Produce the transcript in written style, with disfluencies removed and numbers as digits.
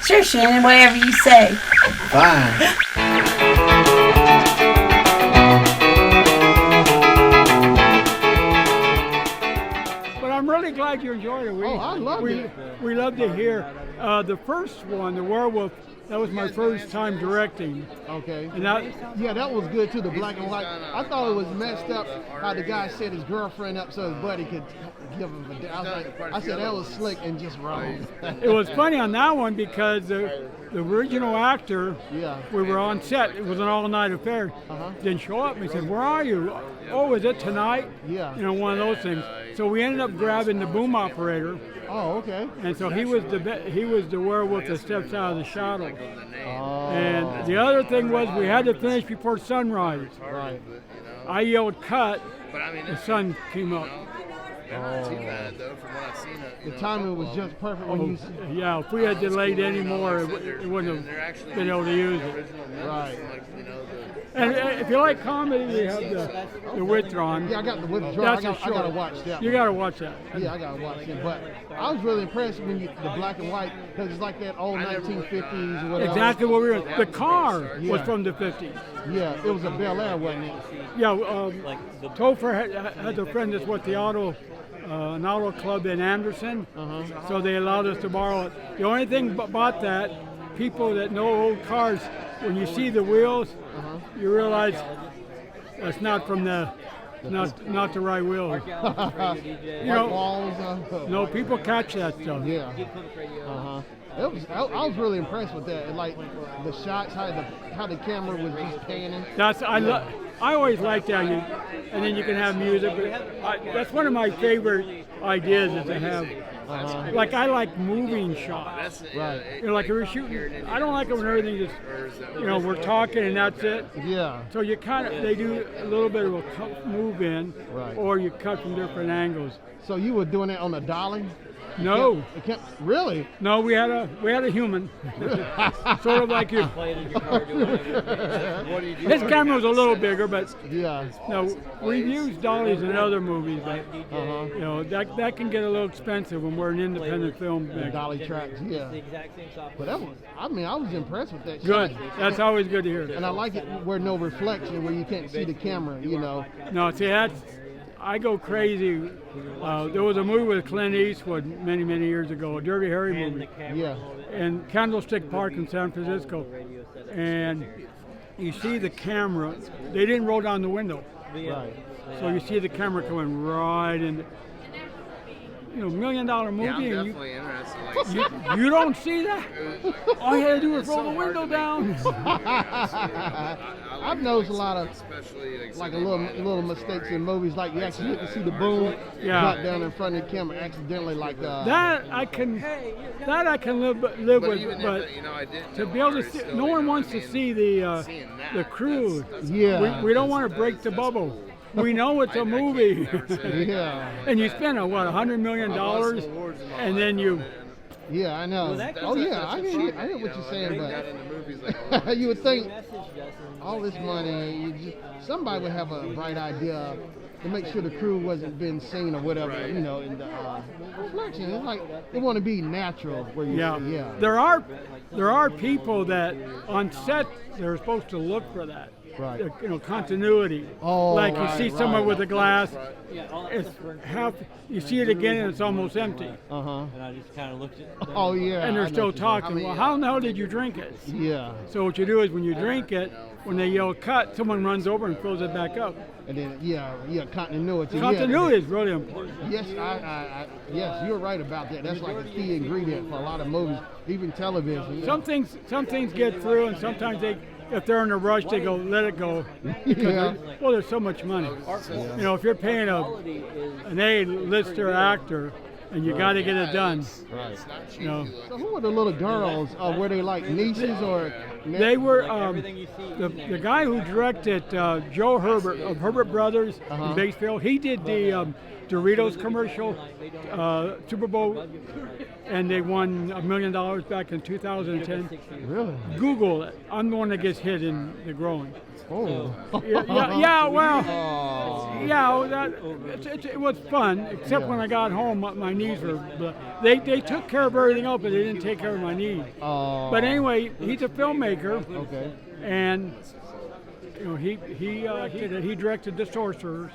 Sure, Shannon, whatever you say. Fine. I'm really glad you enjoyed it. I loved it. We love to hear. The first one, The Werewolf, that was my first time directing. Okay. And that was good too, the black and white. I thought it was messed up how the guy set his girlfriend up so his buddy could give him I said that was slick and just wrong. It was funny on that one because the original actor, we were on set, it was an all-night affair, didn't show up. We said, where are you? Oh, is it tonight? Yeah. You know, one of those things. So we ended up grabbing the boom operator. Oh, okay. And so he was the werewolf that steps out of the shadow. Oh. And the other thing was we had to finish before sunrise. Right. I yelled cut, the sun came up. The timing was just perfect when you... Yeah, if we had delayed any more, it wouldn't have been able to use it. Right. And if you like comedy, we have the Withdrawn. Yeah, I got the Withdrawn. I got to watch that. You got to watch that. Yeah, I got to watch it. But I was really impressed when the black and white, because it's like that old 1950s or whatever. Exactly what we were. The car was from the 50s. Yeah, it was a Bel Air, wasn't it? Yeah, Topher had a friend that's with the an auto club in Anderson, so they allowed us to borrow it. The only thing about that, people that know old cars, when you see the wheels, you realize that's not from not the right wheels. You know, no, people catch that stuff. Yeah. I was really impressed with that. And like the shots, how the camera was just panning. I always like that, and then you can have music. But that's one of my favorite ideas is to have. Like I like moving shots. Right. You know, like if we're shooting, I don't like it when everything just, we're talking and that's it. Yeah. So you they do a little bit of a move in, or you cut from different angles. So you were doing it on a dolly? No. Really? No, we had a human, sort of like you. His camera was a little bigger, but no, we've used dollies in other movies, but that can get a little expensive when we're an independent film. Dolly tracks, yeah. But I was impressed with that. Good. That's always good to hear. And I like it where no reflection, where you can't see the camera. No, see I go crazy. There was a movie with Clint Eastwood many years ago, a Dirty Harry movie. Yeah. In Candlestick Park in San Francisco, and you see the camera. They didn't roll down the window. Right. So you see the camera coming right in. $1 million movie. Yeah, I'm and definitely interested. you don't see that? All you had to do was roll the window down. I've noticed a lot of like a little mistakes in movies, like you actually get to see the boom drop down in front of the camera accidentally, like that I can live with, but to be able to see, no one wants to see the crew. Yeah. We don't want to break the bubble. We know it's a movie. Yeah. And you spend $100 million, and then you. Yeah, I know. I hear what you're saying, but you would think all this money, somebody would have a bright idea to make sure the crew wasn't being seen or whatever, in the reflection. It's like they want to be natural. Where you There are people that on set they're supposed to look for that. Right. Continuity. Like you see someone with a glass, it's half. You see it again and it's almost empty. And I just kind of looked at. Oh yeah. And they're still talking. Well, how in the hell did you drink it? Yeah. So what you do is when you drink it, when they yell cut, someone runs over and fills it back up. And then continuity. Continuity is really important. Yes, yes, you're right about that. That's like a key ingredient for a lot of movies, even television. Some things get through, and sometimes if they're in a rush, they go, let it go. Because there's so much money. If you're paying an A-lister actor, and you got to get it done. Right. So who were the little girls? Were they like nieces or? They were the guy who directed Joe Herbert of Herbert Brothers in Batesville. He did the Doritos commercial, Super Bowl. and they won $1 million back in 2010. Really? Google it. I'm the one that gets hit in the groin. Oh. Yeah, well, Oh. yeah, it was fun, except when I got home, my knees were. They took care of everything else, but they didn't take care of my knees. Oh. But anyway, he's a filmmaker, Okay. and he directed The Sorcerers.